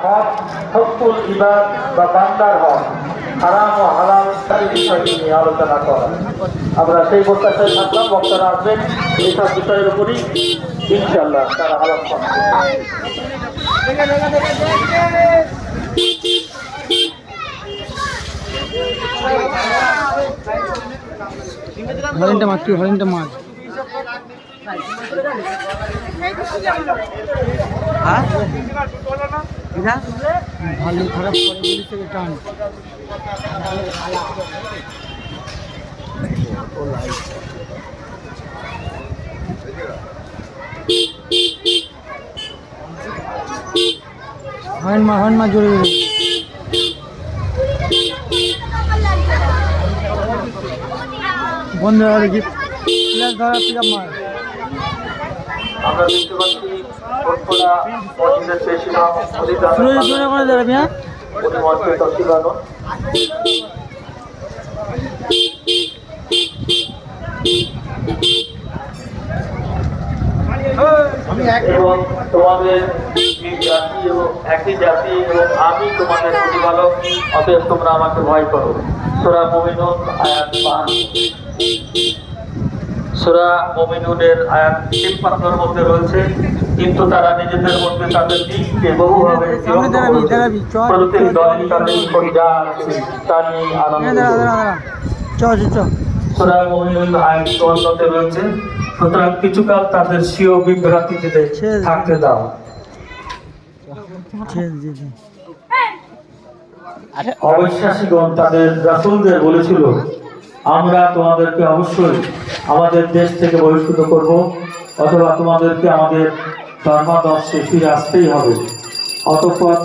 হক Hochul ইবাদ বা বান্দার হক হারাম ও হালাল বিষয়টি নিয়ে আলোচনা করা। আমরা সেই প্রত্যাশায় থাকলাম বক্তারা আসবেন এইসব বিষয়ের উপরই ইনশাআল্লাহ তারা আলোচনা করবেন। হরিণটা মাছ কি হরিণটা মাছ ভালো খারাপ করে বলি থেকে টান হরিণ মা জোরে জোরে বন্ধ হয়ে গেছে ধরা পিক মার আমরা দেখতে পাচ্ছি কোটপাড়া মসজিদের পেশিরা জোরে করে দাঁড়াবি হ্যাঁ মসজিদ তসিলানো এবং তোমাদের জাতি এবং একই জাতি এবং আমি তোমাদের প্রতিপালক, অতএব তোমরা আমাকে ভয় করো। সূরা মুমিনুন আয়াত 5। সূরা মুমিনুনের আয়াত 53 মধ্যে রয়েছে, কিন্তু তারা নিজেদের মধ্যে তাদের দিককে বহুভাবে প্রত্যেক দল তাদের নিকট যা আছে তা নিয়ে আনন্দ। সূরা মুমিনুন আয়াত 54 রয়েছে, সুতরাং কিছুকাল তাদের স্বীয় বিভ্রান্তিতে থাকতে দাও। অবিশ্বাসীগণ তাদের রাসূলদের বলেছিল, আমরা তোমাদেরকে অবশ্যই আমাদের দেশ থেকে বহিষ্কৃত করব, অথবা তোমাদেরকে আমাদের ধর্মাদর্শে ফিরে আসতেই হবে। অতঃপর